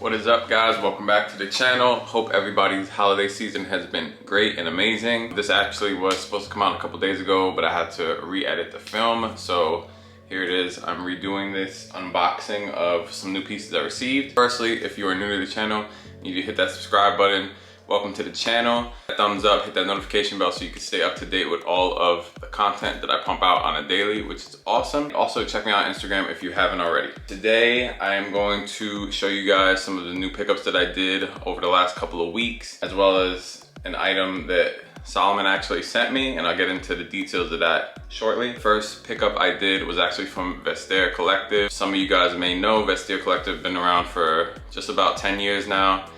What is up, guys? Welcome back to the channel. Hope everybody's holiday season has been great and amazing. This actually was supposed to come out a couple days ago, but I had to re-edit the film, so here it is. I'm redoing this unboxing of some new pieces I received. Firstly, if you are new to the channel, you need to hit that subscribe button. Welcome to the channel. Thumbs up, hit that notification bell so you can stay up to date with all of the content that I pump out on a daily, which is awesome. Also, check me out on Instagram if you haven't already. Today, I am going to show you guys some of the new pickups that I did over the last couple of weeks, as well as an item that Salomon actually sent me, and I'll get into the details of that shortly. First pickup I did was actually from Vestaire Collective. Some of you guys may know Vestiaire Collective, been around for just about 10 years now.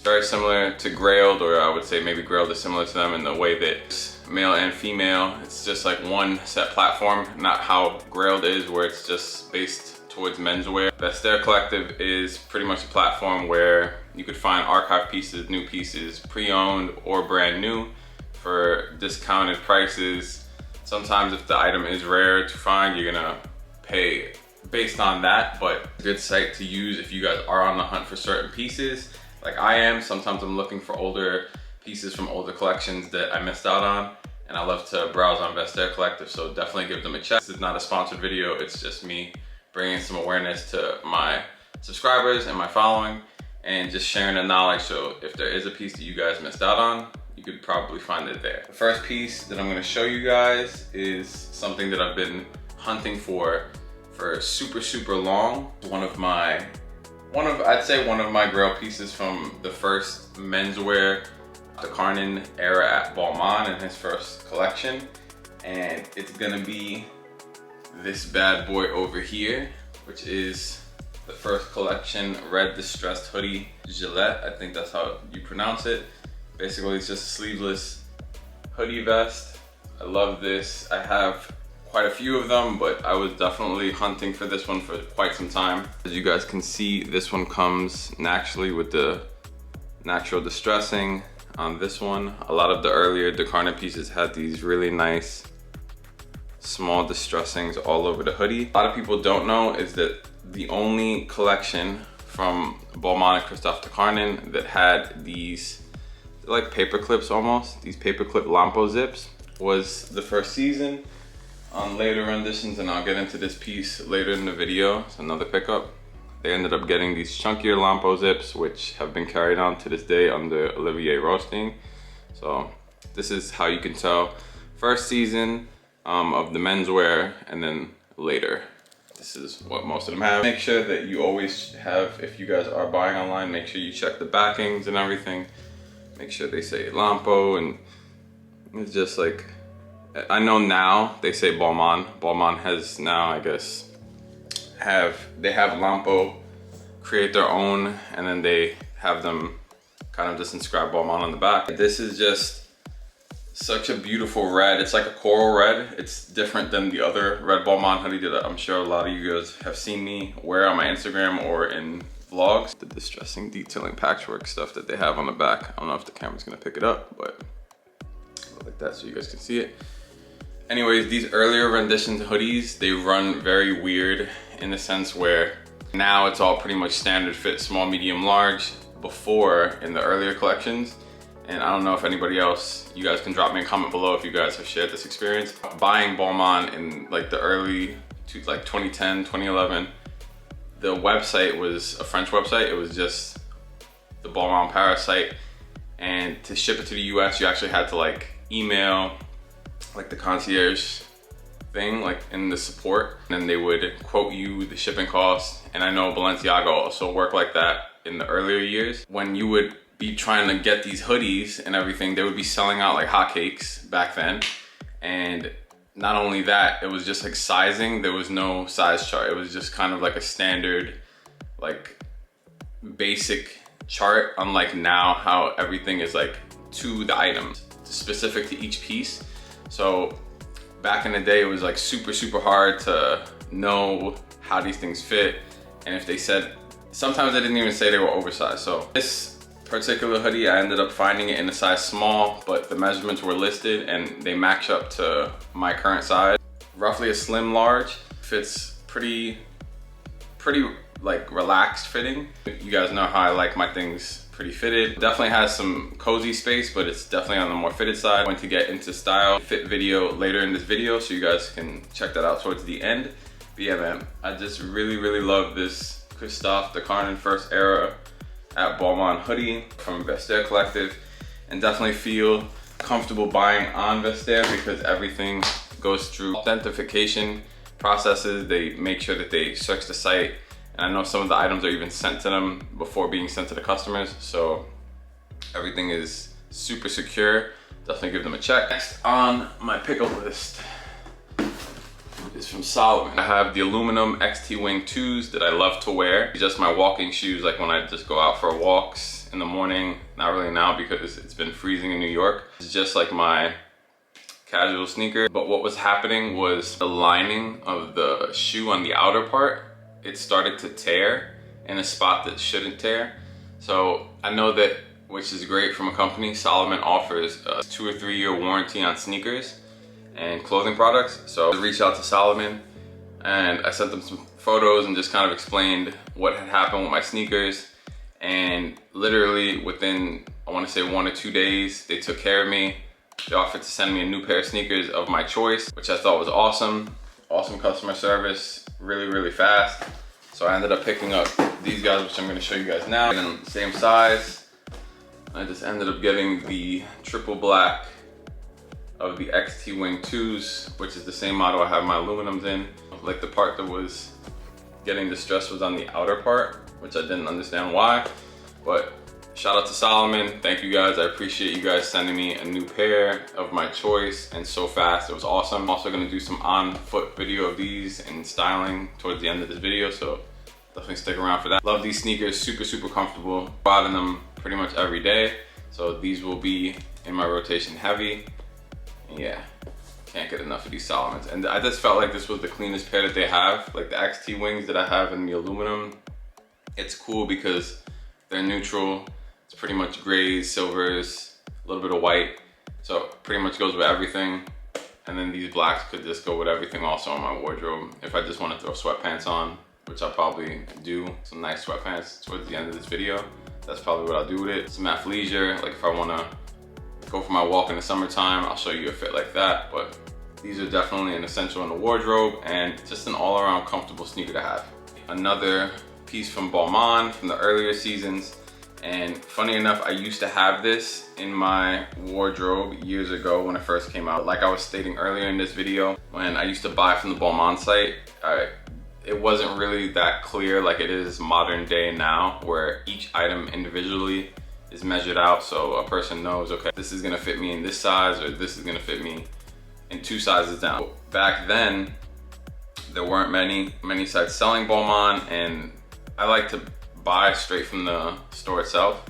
Very similar to Grailed, or I would say maybe Grailed is similar to them in the way that male and female, it's just like one set platform, not how Grailed is, where it's just based towards menswear. Vestaire Collective is pretty much a platform where you could find archive pieces, new pieces, pre-owned or brand new for discounted prices. Sometimes if the item is rare to find, you're gonna pay based on that, but a good site to use if you guys are on the hunt for certain pieces. Like I am. Sometimes I'm looking for older pieces from older collections that I missed out on, and I love to browse on Vestiaire Collective, so definitely give them a check. This is not a sponsored video, it's just me bringing some awareness to my subscribers and my following, and just sharing the knowledge, so if there is a piece that you guys missed out on, you could probably find it there. The first piece that I'm gonna show you guys is something that I've been hunting for super long. I'd say one of my grail pieces from the first menswear de Carnin era at Balmain in his first collection. And it's gonna be this bad boy over here, which is the first collection red distressed hoodie Gillette. I think that's how you pronounce it. Basically, it's just a sleeveless hoodie vest. I love this. I have quite a few of them, but I was definitely hunting for this one for quite some time. As you guys can see, this one comes naturally with the natural distressing on this one. A lot of the earlier de Carnin pieces had these really nice small distressings all over the hoodie. A lot of people don't know is that the only collection from Balmain and Christophe de Carnin that had these, like paper clips almost, these paperclip Lampo zips, was the first season. On later renditions, and I'll get into this piece later in the video, it's another pickup. They ended up getting these chunkier Lampo zips, which have been carried on to this day under Olivier Roasting. So this is how you can tell first season of the menswear, and then later. This is what most of them have. Make sure that you always have, if you guys are buying online, make sure you check the backings and everything. Make sure they say Lampo, and it's just like, I know now they say Balmain. Balmain has now, I guess, they have Lampo create their own, and then they have them kind of just inscribe Balmain on the back. This is just such a beautiful red. It's like a coral red. It's different than the other red Balmain hoodie that I'm sure a lot of you guys have seen me wear on my Instagram or in vlogs. The distressing detailing patchwork stuff that they have on the back. I don't know if the camera's gonna pick it up, but like that so you guys can see it. Anyways, these earlier renditions of hoodies, they run very weird in the sense where now it's all pretty much standard fit, small, medium, large. Before, in the earlier collections, and I don't know if anybody else, you guys can drop me a comment below if you guys have shared this experience. Buying Balmain in like the early, like 2010, 2011, the website was a French website. It was just the Balmain Paris site, and to ship it to the US, you actually had to like email like the concierge thing, like in the support, and then they would quote you the shipping cost. And I know Balenciaga also worked like that in the earlier years. When you would be trying to get these hoodies and everything, they would be selling out like hotcakes back then. And not only that, it was just like sizing. There was no size chart. It was just kind of like a standard, like basic chart, unlike now how everything is like to the items, specific to each piece. So back in the day, it was like super hard to know how these things fit. And if they said, sometimes they didn't even say they were oversized. So this particular hoodie, I ended up finding it in a size small, but the measurements were listed and they match up to my current size. Roughly a slim large, fits pretty like relaxed fitting. You guys know how I like my things pretty fitted. Definitely has some cozy space, but it's definitely on the more fitted side. I'm going to get into style fit video later in this video, so you guys can check that out towards the end. But yeah, man, I just really love this Christophe de Carnin first era at Balmain hoodie from Vestaire Collective, and definitely feel comfortable buying on Vestiaire because everything goes through authentication processes. They make sure that they search the site, and I know some of the items are even sent to them before being sent to the customers, so everything is super secure. Definitely give them a check. Next on my pickle list is from Salomon. I have the aluminum XT Wing 2s that I love to wear. Just my walking shoes, like when I just go out for walks in the morning. Not really now because it's been freezing in New York. It's just like my casual sneaker. But what was happening was the lining of the shoe on the outer part, it started to tear in a spot that shouldn't tear. So I know that, which is great from a company, Salomon offers a 2 or 3 year warranty on sneakers and clothing products. So I reached out to Salomon and I sent them some photos and just kind of explained what had happened with my sneakers. And literally within, I want to say 1 or 2 days, they took care of me. They offered to send me a new pair of sneakers of my choice, which I thought was awesome. Awesome customer service, really fast. So I ended up picking up these guys, which I'm going to show you guys now. In the same size. I just ended up getting the triple black of the XT Wing 2s, which is the same model I have my aluminums in. Like the part that was getting distressed was on the outer part, which I didn't understand why. But shout out to Salomon, thank you guys. I appreciate you guys sending me a new pair of my choice and so fast. It was awesome. I'm also gonna do some on foot video of these and styling towards the end of this video, so definitely stick around for that. Love these sneakers, super comfortable. Bought in them pretty much every day. So these will be in my rotation heavy. And yeah, can't get enough of these Salomons. And I just felt like this was the cleanest pair that they have. Like the XT Wings that I have in the aluminum, it's cool because they're neutral. It's pretty much grays, silvers, a little bit of white. So pretty much goes with everything. And then these blacks could just go with everything also on my wardrobe. If I just want to throw sweatpants on, which I'll probably do, some nice sweatpants towards the end of this video, that's probably what I'll do with it. Some athleisure, like if I want to go for my walk in the summertime, I'll show you a fit like that. But these are definitely an essential in the wardrobe and just an all-around comfortable sneaker to have. Another piece from Balmain from the earlier seasons. And funny enough, I used to have this in my wardrobe years ago when it first came out. Like I was stating earlier in this video, when I used to buy from the Balmain site, it wasn't really that clear like it is modern day now, where each item individually is measured out, so a person knows, okay, this is gonna fit me in this size, or this is gonna fit me in 2 sizes down. Back then, there weren't many sites selling Balmain, and I like to buy straight from the store itself.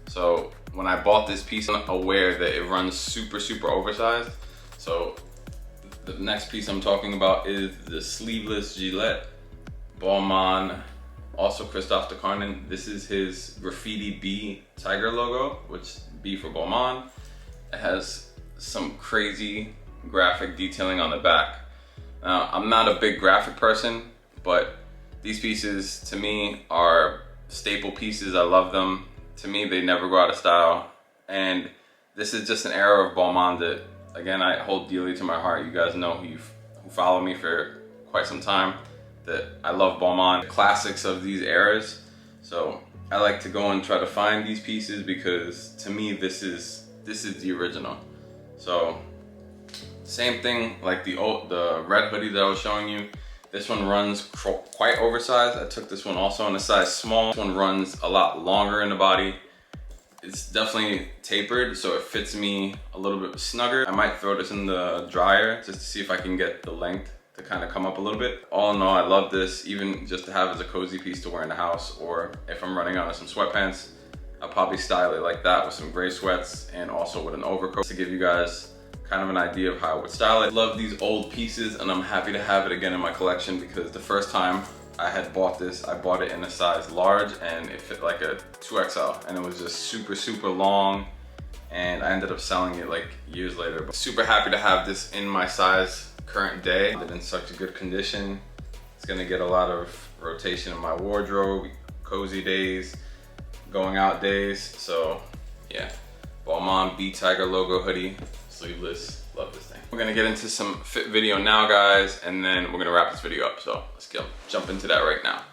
So when I bought this piece, I'm aware that it runs super oversized. So the next piece I'm talking about is the sleeveless gilet, Balmain, also Christophe de Carnin. This is his Graffiti B tiger logo, which B for Balmain. It has some crazy graphic detailing on the back. Now, I'm not a big graphic person, but these pieces to me are staple pieces. I love them. To me, they never go out of style. And this is just an era of Balmain that, again, I hold dearly to my heart. You guys know who follow me for quite some time, that I love Balmain, the classics of these eras. So I like to go and try to find these pieces because to me, this is the original. So same thing like the red hoodie that I was showing you. This one runs quite oversized. I took this one also in a size small. This one runs a lot longer in the body. It's definitely tapered, so it fits me a little bit snugger. I might throw this in the dryer just to see if I can get the length to kind of come up a little bit. All in all, I love this, even just to have as a cozy piece to wear in the house, or if I'm running out of some sweatpants, I'll probably style it like that with some gray sweats and also with an overcoat to give you guys kind of an idea of how I would style it. I love these old pieces and I'm happy to have it again in my collection because the first time I had bought this, I bought it in a size large and it fit like a 2XL and it was just super long, and I ended up selling it like years later. But super happy to have this in my size current day. It's in such a good condition. It's gonna get a lot of rotation in my wardrobe, cozy days, going out days. So yeah, Balmain B Tiger logo hoodie, sleeveless, love this thing. We're gonna get into some fit video now, guys, and then we're gonna wrap this video up. So let's jump into that right now.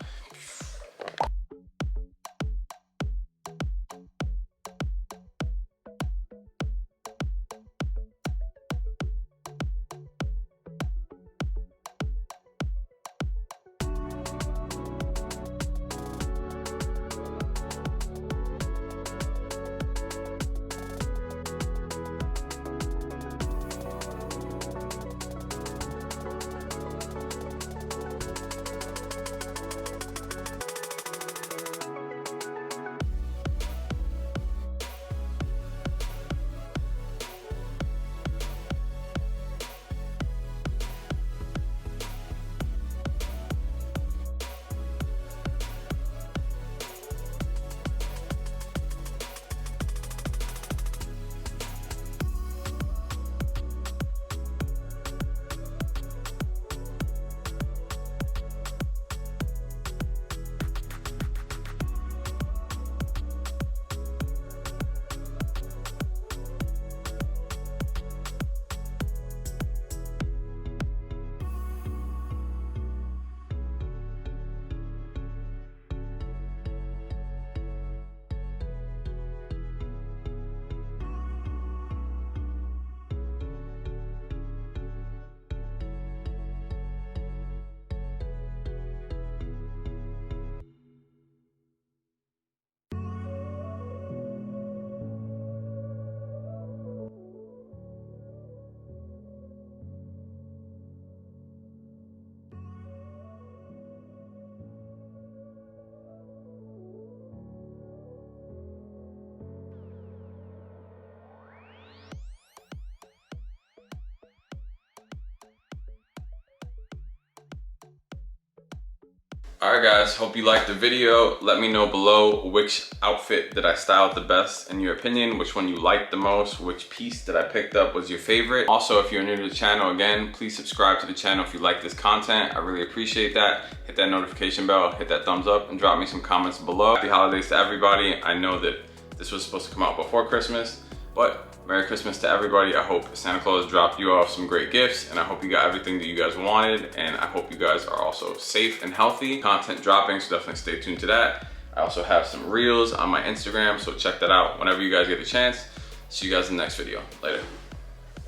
Alright guys, hope you liked the video. Let me know below which outfit did I style the best in your opinion, which one you liked the most, which piece that I picked up was your favorite. Also, if you're new to the channel, again, please subscribe to the channel if you like this content. I really appreciate that. Hit that notification bell, hit that thumbs up, and drop me some comments below. Happy holidays to everybody. I know that this was supposed to come out before Christmas, but Merry Christmas to everybody. I hope Santa Claus dropped you off some great gifts, and I hope you got everything that you guys wanted, and I hope you guys are also safe and healthy. Content dropping, so definitely stay tuned to that. I also have some reels on my Instagram, so check that out whenever you guys get a chance. See you guys in the next video. Later.